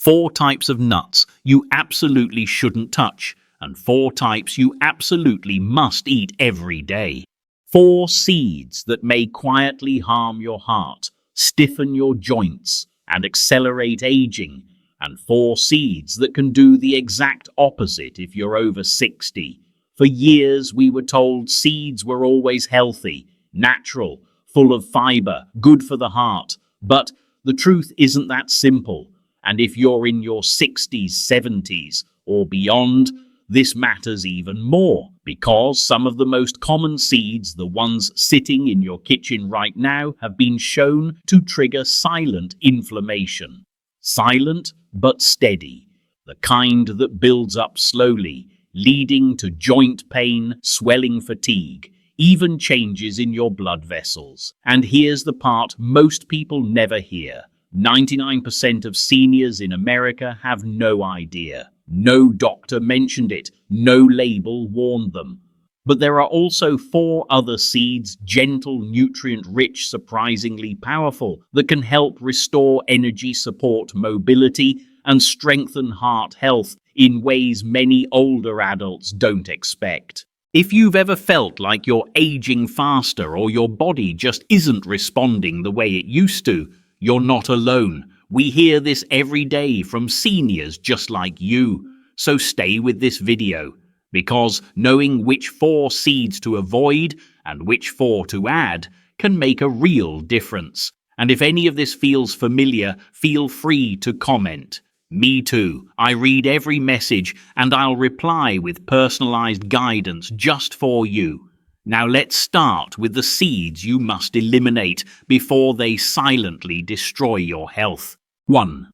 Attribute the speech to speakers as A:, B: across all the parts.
A: 4 types of nuts you absolutely shouldn't touch, and 4 types you absolutely must eat every day. 4 seeds that may quietly harm your heart, stiffen your joints, and accelerate aging, and 4 seeds that can do the exact opposite if you're over 60. For years we were told seeds were always healthy, natural, full of fiber, good for the heart, but the truth isn't that simple, and if you're in your 60s, 70s, or beyond, this matters even more, because some of the most common seeds, the ones sitting in your kitchen right now, have been shown to trigger silent inflammation. Silent but steady, the kind that builds up slowly, leading to joint pain, swelling, fatigue, even changes in your blood vessels. And here's the part most people never hear. 99% of seniors in America have no idea. No doctor mentioned it, no label warned them. But there are also 4 other seeds, gentle, nutrient-rich, surprisingly powerful, that can help restore energy, support mobility, and strengthen heart health in ways many older adults don't expect. If you've ever felt like you're aging faster or your body just isn't responding the way it used to, you're not alone. We hear this every day from seniors just like you. So stay with this video, because knowing which 4 seeds to avoid and which 4 to add can make a real difference. And if any of this feels familiar, feel free to comment. Me too. I read every message and I'll reply with personalized guidance just for you. Now let's start with the seeds you must eliminate before they silently destroy your health. 1.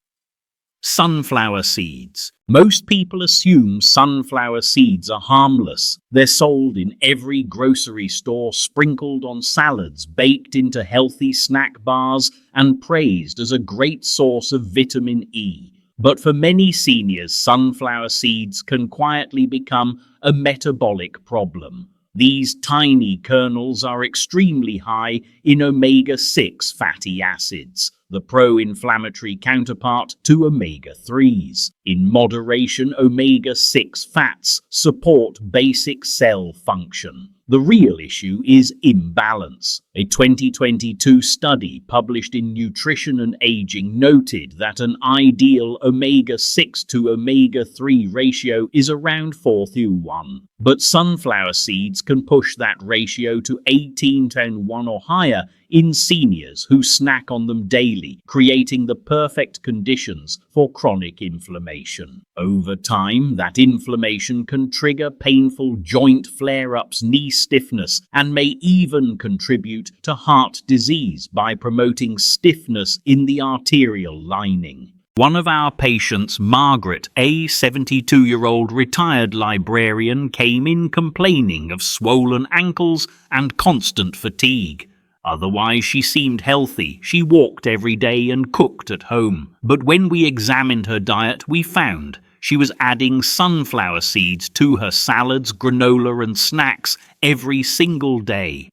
A: Sunflower seeds. Most people assume sunflower seeds are harmless. They're sold in every grocery store, sprinkled on salads, baked into healthy snack bars, and praised as a great source of vitamin E. But for many seniors, sunflower seeds can quietly become a metabolic problem. These tiny kernels are extremely high in omega-6 fatty acids, the pro-inflammatory counterpart to omega-3s. In moderation, omega-6 fats support basic cell function. The real issue is imbalance. A 2022 study published in Nutrition and Aging noted that an ideal omega-6 to omega-3 ratio is around 4:1. But sunflower seeds can push that ratio to 18:1 or higher in seniors who snack on them daily, creating the perfect conditions for chronic inflammation. Over time, that inflammation can trigger painful joint flare-ups, knee stiffness, and may even contribute to heart disease by promoting stiffness in the arterial lining. One of our patients, Margaret, a 72-year-old retired librarian, came in complaining of swollen ankles and constant fatigue. Otherwise, she seemed healthy. She walked every day and cooked at home. But when we examined her diet, we found she was adding sunflower seeds to her salads, granola, and snacks every single day.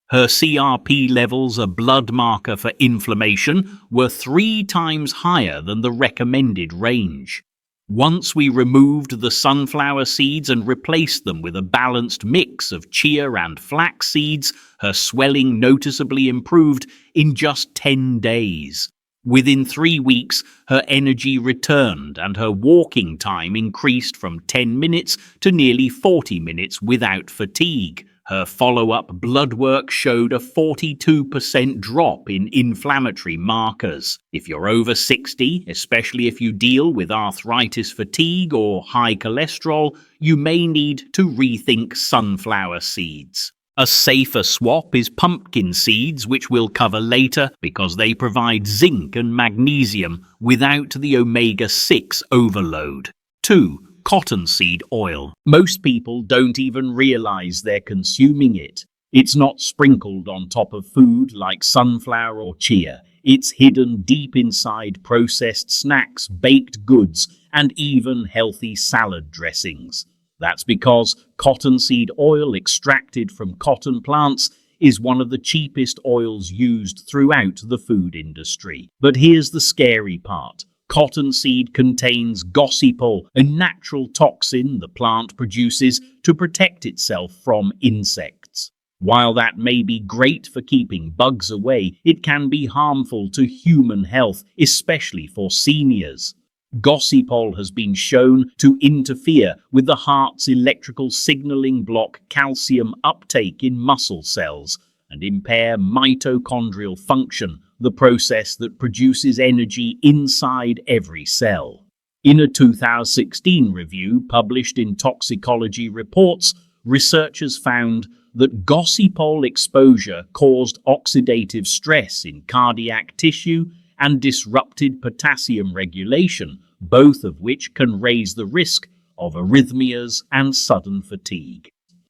A: Her CRP levels, a blood marker for inflammation, were 3 times higher than the recommended range. Once we removed the sunflower seeds and replaced them with a balanced mix of chia and flax seeds, her swelling noticeably improved in just 10 days. Within 3 weeks, her energy returned and her walking time increased from 10 minutes to nearly 40 minutes without fatigue. Her follow-up blood work showed a 42% drop in inflammatory markers. If you're over 60, especially if you deal with arthritis, fatigue, or high cholesterol, you may need to rethink sunflower seeds. A safer swap is pumpkin seeds, which we'll cover later because they provide zinc and magnesium without the omega-6 overload. 2. Cottonseed oil. Most people don't even realize they're consuming it. It's not sprinkled on top of food like sunflower or chia. It's hidden deep inside processed snacks, baked goods, and even healthy salad dressings. That's because cottonseed oil extracted from cotton plants is one of the cheapest oils used throughout the food industry. But here's the scary part. Cottonseed contains gossypol, a natural toxin the plant produces to protect itself from insects. While that may be great for keeping bugs away, it can be harmful to human health, especially for seniors. Gossypol has been shown to interfere with the heart's electrical signaling, block calcium uptake in muscle cells, and impair mitochondrial function, the process that produces energy inside every cell. In a 2016 review published in Toxicology Reports, researchers found that gossypol exposure caused oxidative stress in cardiac tissue and disrupted potassium regulation, both of which can raise the risk of arrhythmias and sudden fatigue.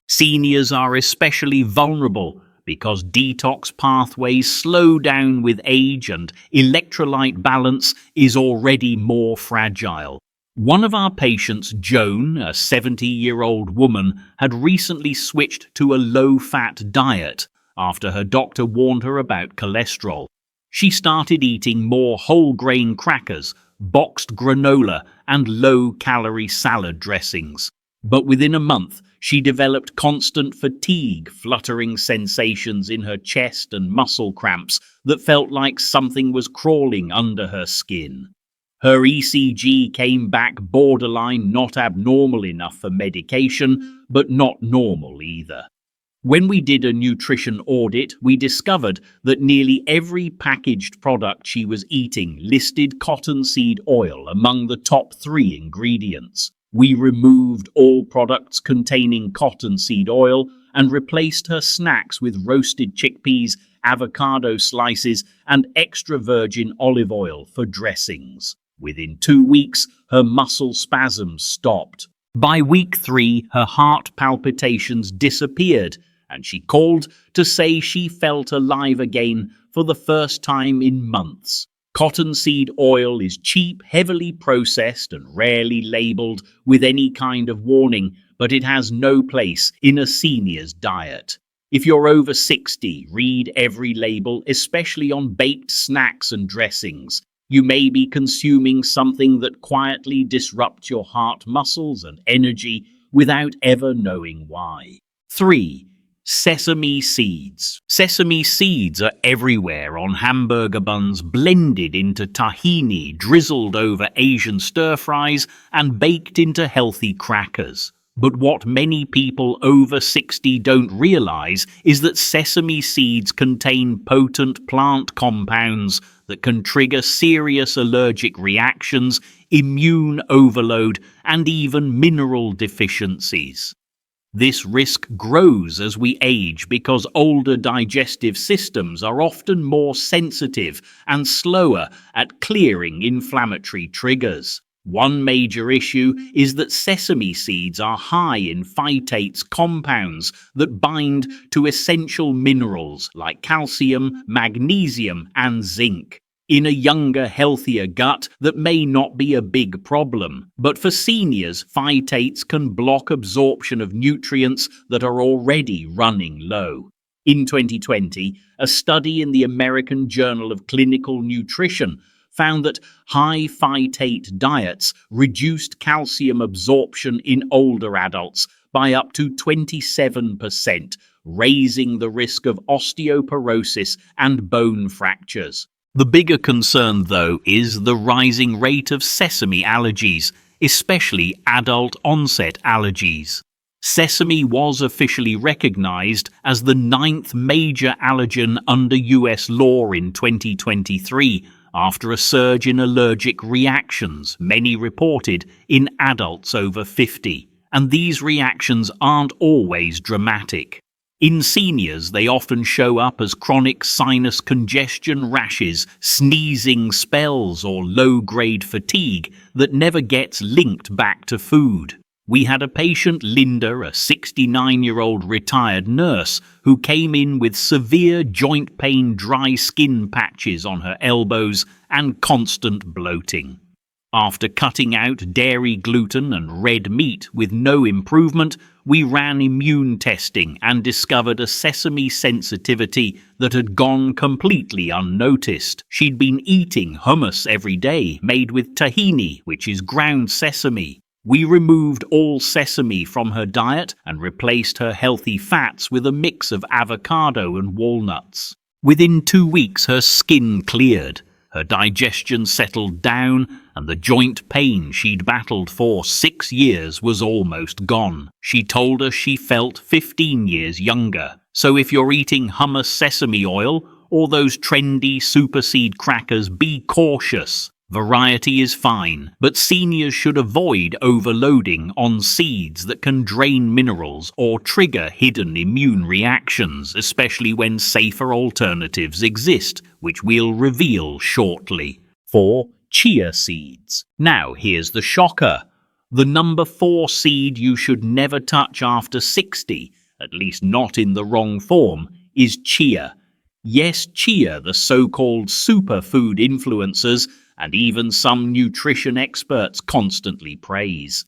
A: Seniors are especially vulnerable because detox pathways slow down with age and electrolyte balance is already more fragile. One of our patients, Joan, a 70-year-old woman, had recently switched to a low-fat diet after her doctor warned her about cholesterol. She started eating more whole-grain crackers, boxed granola, and low-calorie salad dressings. But within a month, she developed constant fatigue, fluttering sensations in her chest and muscle cramps that felt like something was crawling under her skin. Her ECG came back borderline not abnormal enough for medication, but not normal either. When we did a nutrition audit, we discovered that nearly every packaged product she was eating listed cottonseed oil among the top 3 ingredients. We removed all products containing cottonseed oil and replaced her snacks with roasted chickpeas, avocado slices, and extra virgin olive oil for dressings. Within 2 weeks, her muscle spasms stopped. By week 3, her heart palpitations disappeared, and she called to say she felt alive again for the first time in months. Cottonseed oil is cheap, heavily processed, and rarely labeled with any kind of warning, but it has no place in a senior's diet. If you're over 60, read every label, especially on baked snacks and dressings. You may be consuming something that quietly disrupts your heart muscles and energy without ever knowing why. 3. Sesame seeds. Sesame seeds are everywhere on hamburger buns, blended into tahini, drizzled over Asian stir-fries, and baked into healthy crackers. But what many people over 60 don't realize is that sesame seeds contain potent plant compounds that can trigger serious allergic reactions, immune overload, and even mineral deficiencies. This risk grows as we age because older digestive systems are often more sensitive and slower at clearing inflammatory triggers. One major issue is that sesame seeds are high in phytates compounds that bind to essential minerals like calcium, magnesium, and zinc. In a younger, healthier gut, that may not be a big problem. But for seniors, phytates can block absorption of nutrients that are already running low. In 2020, a study in the American Journal of Clinical Nutrition found that high phytate diets reduced calcium absorption in older adults by up to 27%, raising the risk of osteoporosis and bone fractures. The bigger concern, though, is the rising rate of sesame allergies, especially adult-onset allergies. Sesame was officially recognized as the 9th major allergen under US law in 2023, after a surge in allergic reactions, many reported in adults over 50. And these reactions aren't always dramatic. In seniors, they often show up as chronic sinus congestion rashes, sneezing spells, or low-grade fatigue that never gets linked back to food. We had a patient, Linda, a 69-year-old retired nurse, who came in with severe joint pain, dry skin patches on her elbows, and constant bloating. After cutting out dairy, gluten, and red meat with no improvement, we ran immune testing and discovered a sesame sensitivity that had gone completely unnoticed. She'd been eating hummus every day, made with tahini, which is ground sesame. We removed all sesame from her diet and replaced her healthy fats with a mix of avocado and walnuts. Within 2 weeks, her skin cleared. Her digestion settled down, and the joint pain she'd battled for 6 years was almost gone. She told us she felt 15 years younger. So if you're eating hummus sesame oil or those trendy super seed crackers, be cautious. Variety is fine, but seniors should avoid overloading on seeds that can drain minerals or trigger hidden immune reactions, especially when safer alternatives exist, which we'll reveal shortly. 4. Chia seeds. Now here's the shocker. The number 4 seed you should never touch after 60, at least not in the wrong form, is chia. Yes, chia, the so-called superfood influencers, and even some nutrition experts constantly praise.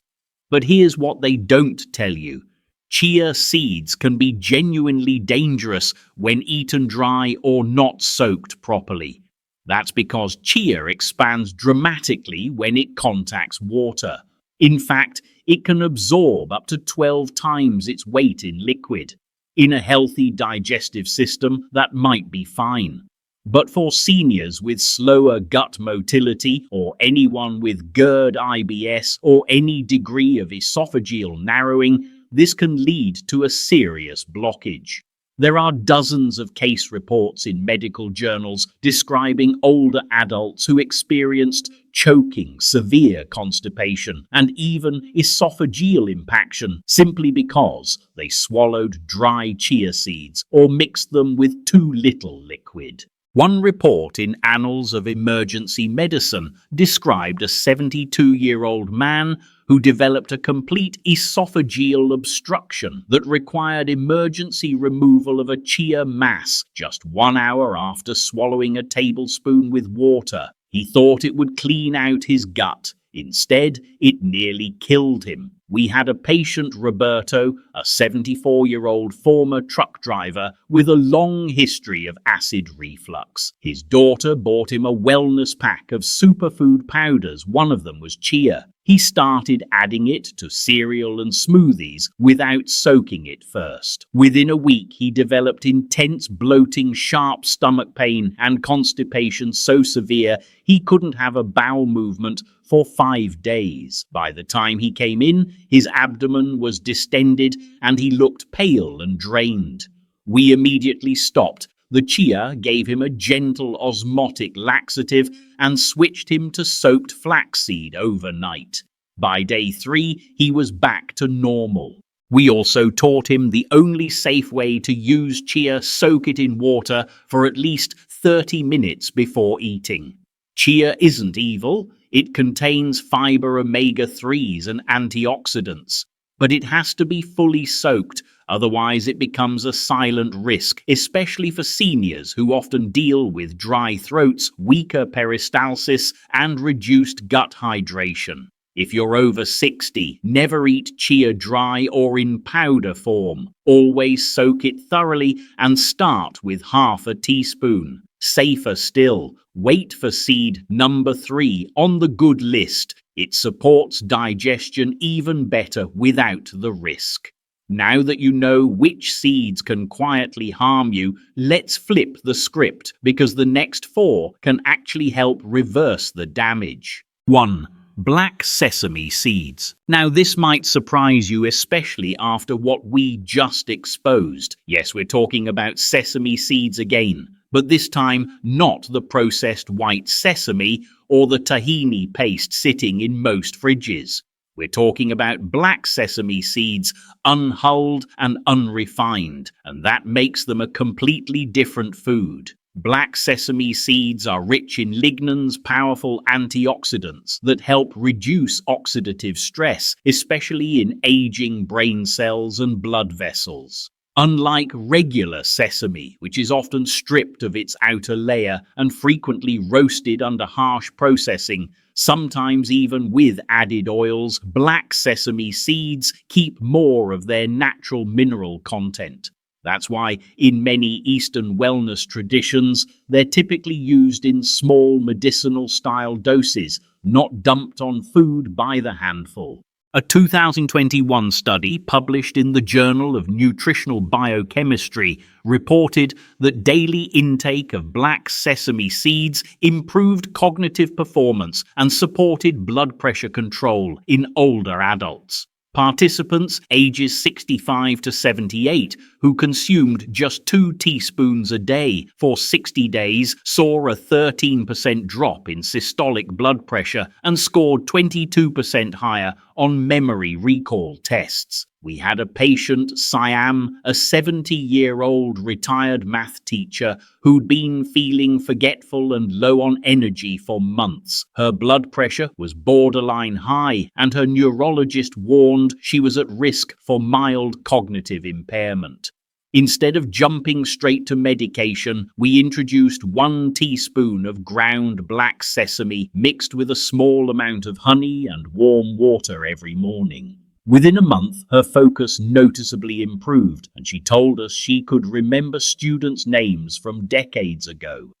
A: But here's what they don't tell you. Chia seeds can be genuinely dangerous when eaten dry or not soaked properly. That's because chia expands dramatically when it contacts water. In fact, it can absorb up to 12 times its weight in liquid. In a healthy digestive system, that might be fine. But for seniors with slower gut motility or anyone with GERD IBS or any degree of esophageal narrowing, this can lead to a serious blockage. There are dozens of case reports in medical journals describing older adults who experienced choking, severe constipation, and even esophageal impaction simply because they swallowed dry chia seeds or mixed them with too little liquid. One report in Annals of Emergency Medicine described a 72-year-old man who developed a complete esophageal obstruction that required emergency removal of a chia mass just 1 hour after swallowing a tablespoon with water. He thought it would clean out his gut. Instead, it nearly killed him. We had a patient, Roberto, a 74-year-old former truck driver with a long history of acid reflux. His daughter bought him a wellness pack of superfood powders. One of them was chia. He started adding it to cereal and smoothies without soaking it first. Within a week, he developed intense bloating, sharp stomach pain, and constipation so severe he couldn't have a bowel movement for 5 days. By the time he came in, his abdomen was distended and he looked pale and drained. We immediately stopped. The chia gave him a gentle osmotic laxative and switched him to soaked flaxseed overnight. By day 3, he was back to normal. We also taught him the only safe way to use chia: soak it in water for at least 30 minutes before eating. Chia isn't evil. It contains fiber omega-3s and antioxidants. But it has to be fully soaked, otherwise it becomes a silent risk, especially for seniors who often deal with dry throats, weaker peristalsis, and reduced gut hydration. If you're over 60, never eat chia dry or in powder form. Always soak it thoroughly and start with half a teaspoon. Safer still, wait for seed number 3 on the good list. It supports digestion even better without the risk. Now that you know which seeds can quietly harm you, let's flip the script, because the next 4 can actually help reverse the damage. 1. Black sesame seeds. Now this might surprise you, especially after what we just exposed. Yes, we're talking about sesame seeds again, but this time not the processed white sesame or the tahini paste sitting in most fridges. We're talking about black sesame seeds, unhulled and unrefined, and that makes them a completely different food. Black sesame seeds are rich in lignans, powerful antioxidants that help reduce oxidative stress, especially in aging brain cells and blood vessels. Unlike regular sesame, which is often stripped of its outer layer and frequently roasted under harsh processing, Sometimes even with added oils, black sesame seeds keep more of their natural mineral content. That's why in many Eastern wellness traditions, they're typically used in small medicinal-style doses, not dumped on food by the handful. A 2021 study published in the Journal of Nutritional Biochemistry reported that daily intake of black sesame seeds improved cognitive performance and supported blood pressure control in older adults. Participants ages 65 to 78 who consumed just 2 teaspoons a day for 60 days saw a 13% drop in systolic blood pressure and scored 22% higher on memory recall tests. We had a patient, Siam, a 70-year-old retired math teacher who'd been feeling forgetful and low on energy for months. Her blood pressure was borderline high, and her neurologist warned she was at risk for mild cognitive impairment. Instead of jumping straight to medication, we introduced 1 teaspoon of ground black sesame mixed with a small amount of honey and warm water every morning. Within a month, her focus noticeably improved, and she told us she could remember students' names from decades ago.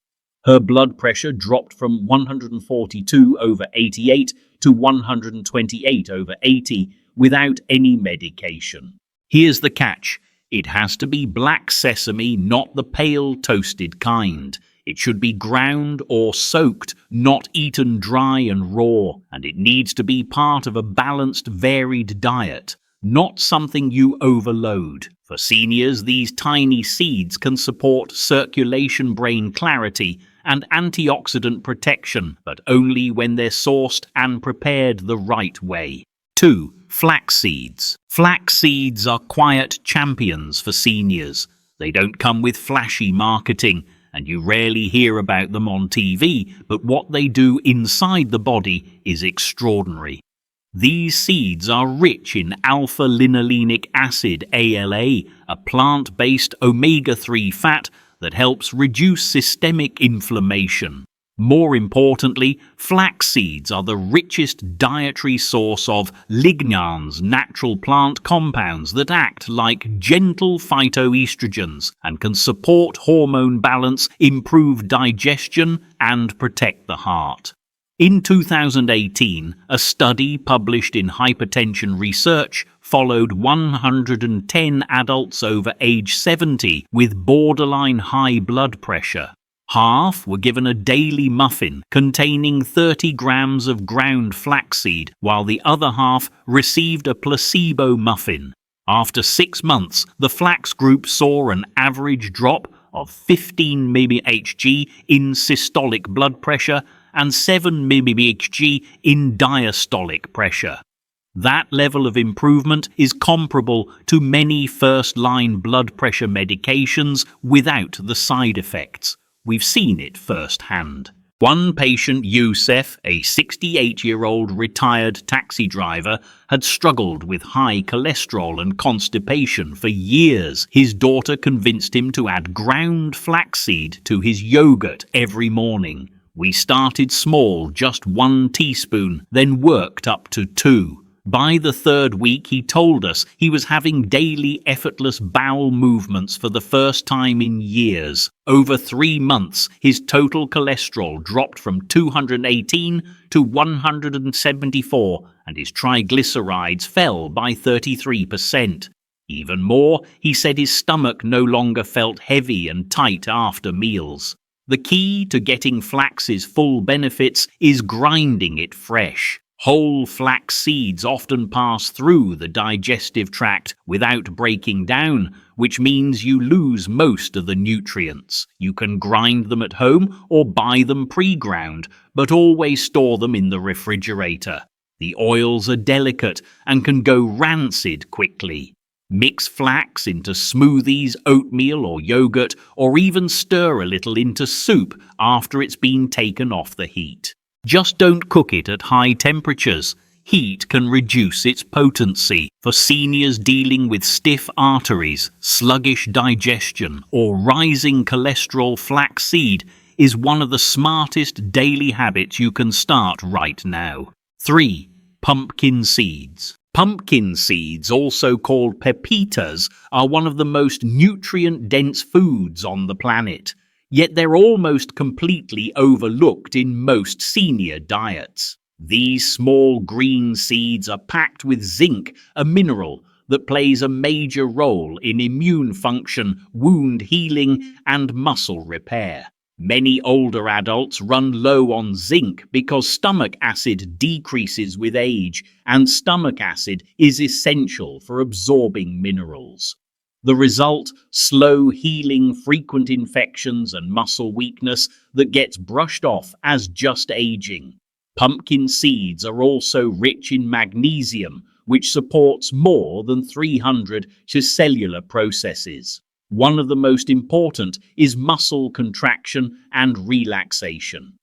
A: Her blood pressure dropped from 142/88 to 128/80 without any medication. Here's the catch. It has to be black sesame, not the pale toasted kind. It should be ground or soaked, not eaten dry and raw, and it needs to be part of a balanced, varied diet, not something you overload. For seniors, these tiny seeds can support circulation, brain clarity, and antioxidant protection, but only when they're sourced and prepared the right way. 2. Flax seeds. Flax seeds are quiet champions for seniors. They don't come with flashy marketing, and you rarely hear about them on TV, but what they do inside the body is extraordinary. These seeds are rich in alpha-linolenic acid, ALA, a plant-based omega-3 fat that helps reduce systemic inflammation. More importantly, flax seeds are the richest dietary source of lignans, natural plant compounds that act like gentle phytoestrogens and can support hormone balance, improve digestion, and protect the heart. In 2018, a study published in Hypertension Research followed 110 adults over age 70 with borderline high blood pressure. Half were given a daily muffin containing 30 grams of ground flaxseed, while the other half received a placebo muffin. After 6 months, the flax group saw an average drop of 15 mmHg in systolic blood pressure and 7 mmHg in diastolic pressure. That level of improvement is comparable to many first-line blood pressure medications without the side effects. We've seen it firsthand. One patient, Youssef, a 68-year-old retired taxi driver, had struggled with high cholesterol and constipation for years. His daughter convinced him to add ground flaxseed to his yogurt every morning. We started small, just 1 teaspoon, then worked up to 2. By the 3rd week, he told us he was having daily effortless bowel movements for the first time in years. Over 3 months, his total cholesterol dropped from 218 to 174, and his triglycerides fell by 33%. Even more, he said his stomach no longer felt heavy and tight after meals. The key to getting flax's full benefits is grinding it fresh. Whole flax seeds often pass through the digestive tract without breaking down, which means you lose most of the nutrients. You can grind them at home or buy them pre-ground, but always store them in the refrigerator. The oils are delicate and can go rancid quickly. Mix flax into smoothies, oatmeal or yogurt, or even stir a little into soup after it's been taken off the heat. Just don't cook it at high temperatures. Heat can reduce its potency. For seniors dealing with stiff arteries, sluggish digestion, or rising cholesterol, flaxseed is one of the smartest daily habits you can start right now. 3. Pumpkin seeds. Pumpkin seeds, also called pepitas, are one of the most nutrient-dense foods on the planet. Yet they're almost completely overlooked in most senior diets. These small green seeds are packed with zinc, a mineral that plays a major role in immune function, wound healing, and muscle repair. Many older adults run low on zinc because stomach acid decreases with age, and stomach acid is essential for absorbing minerals. The result: slow healing, frequent infections, and muscle weakness that gets brushed off as just aging. Pumpkin seeds are also rich in magnesium, which supports more than 300 cellular processes. One of the most important is muscle contraction and relaxation.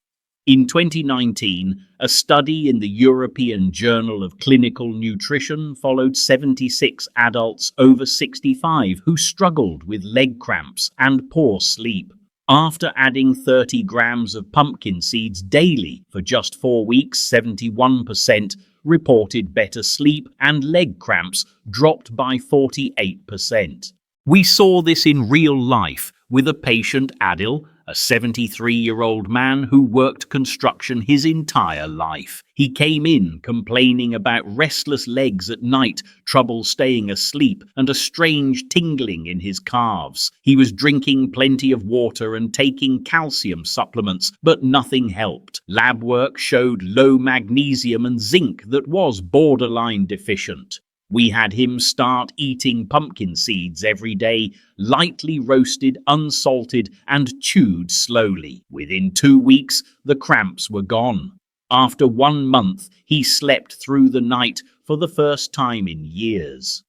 A: In 2019, a study in the European Journal of Clinical Nutrition followed 76 adults over 65 who struggled with leg cramps and poor sleep. After adding 30 grams of pumpkin seeds daily for just 4 weeks, 71% reported better sleep and leg cramps dropped by 48%. We saw this in real life with a patient, Adil, a 73-year-old man who worked construction his entire life. He came in complaining about restless legs at night, trouble staying asleep, and a strange tingling in his calves. He was drinking plenty of water and taking calcium supplements, but nothing helped. Lab work showed low magnesium and zinc that was borderline deficient. We had him start eating pumpkin seeds every day, lightly roasted, unsalted, and chewed slowly. Within 2 weeks, the cramps were gone. After 1 month, he slept through the night for the first time in years.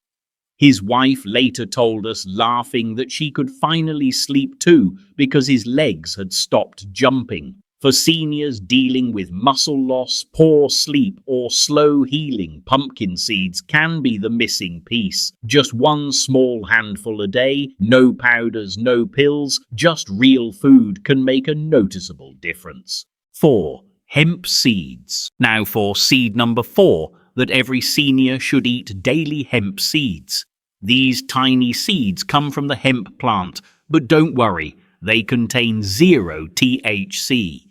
A: His wife later told us, laughing, that she could finally sleep too because his legs had stopped jumping. For seniors dealing with muscle loss, poor sleep, or slow healing, pumpkin seeds can be the missing piece. Just one small handful a day, no powders, no pills, just real food can make a noticeable difference. 4. Hemp seeds. Now for seed number 4, that every senior should eat daily hemp seeds. These tiny seeds come from the hemp plant, but don't worry, they contain 0 THC.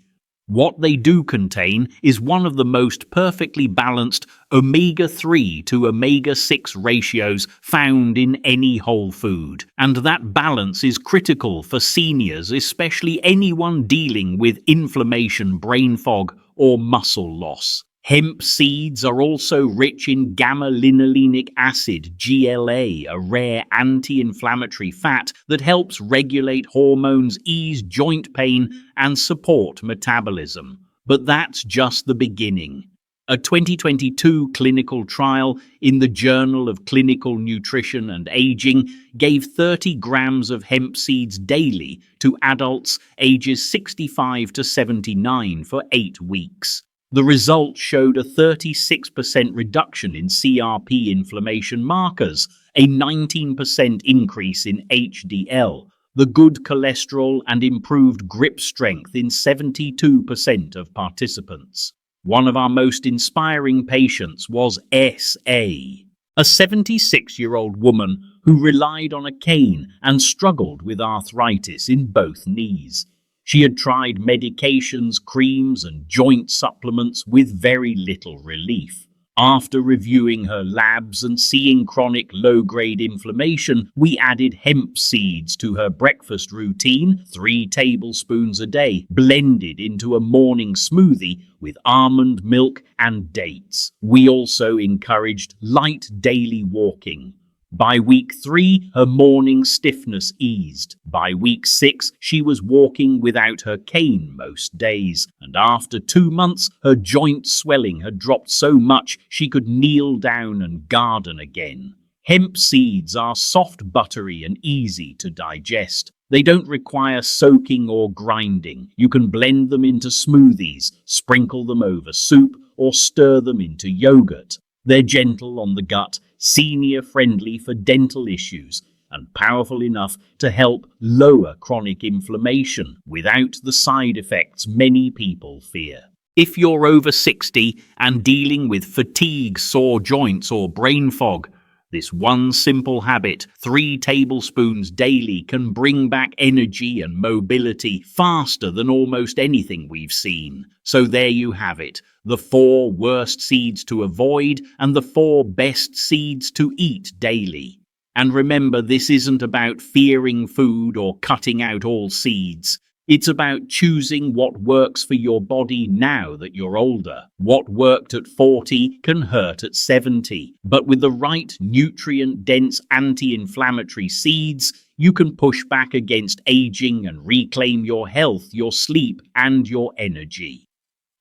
A: What they do contain is one of the most perfectly balanced omega-3 to omega-6 ratios found in any whole food. And that balance is critical for seniors, especially anyone dealing with inflammation, brain fog, or muscle loss. Hemp seeds are also rich in gamma-linolenic acid, GLA, a rare anti-inflammatory fat that helps regulate hormones, ease joint pain, and support metabolism. But that's just the beginning. A 2022 clinical trial in the Journal of Clinical Nutrition and Aging gave 30 grams of hemp seeds daily to adults ages 65 to 79 for 8 weeks. The results showed a 36% reduction in CRP inflammation markers, a 19% increase in HDL, the good cholesterol, and improved grip strength in 72% of participants. One of our most inspiring patients was S.A., a 76-year-old woman who relied on a cane and struggled with arthritis in both knees. She had tried medications, creams, and joint supplements with very little relief. After reviewing her labs and seeing chronic low-grade inflammation, we added hemp seeds to her breakfast routine, 3 tablespoons a day, blended into a morning smoothie with almond milk and dates. We also encouraged light daily walking. By week 3, her morning stiffness eased. By week 6, she was walking without her cane most days. And after 2 months, her joint swelling had dropped so much she could kneel down and garden again. Hemp seeds are soft, buttery, and easy to digest. They don't require soaking or grinding. You can blend them into smoothies, sprinkle them over soup, or stir them into yogurt. They're gentle on the gut, senior-friendly for dental issues, and powerful enough to help lower chronic inflammation without the side effects many people fear. If you're over 60 and dealing with fatigue, sore joints, or brain fog, this one simple habit, 3 tablespoons daily, can bring back energy and mobility faster than almost anything we've seen. So there you have it, the 4 worst seeds to avoid and the 4 best seeds to eat daily. And remember, this isn't about fearing food or cutting out all seeds. It's about choosing what works for your body now that you're older. What worked at 40 can hurt at 70. But with the right nutrient-dense anti-inflammatory seeds, you can push back against aging and reclaim your health, your sleep, and your energy.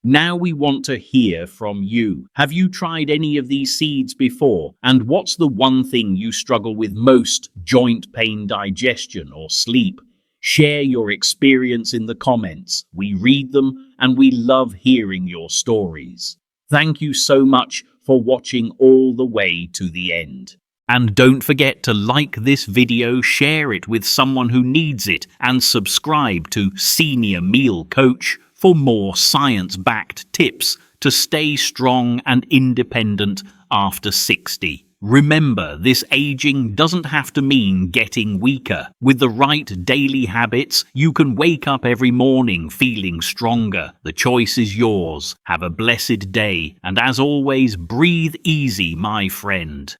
A: Now we want to hear from you. Have you tried any of these seeds before? And what's the one thing you struggle with most? Joint pain, digestion, or sleep? Share your experience in the comments. We read them and we love hearing your stories. Thank you so much for watching all the way to the end. And don't forget to like this video, share it with someone who needs it, and subscribe to Senior Meal Coach for more science-backed tips to stay strong and independent after 60. Remember, this aging doesn't have to mean getting weaker. With the right daily habits, you can wake up every morning feeling stronger. The choice is yours. Have a blessed day, and as always, breathe easy, my friend.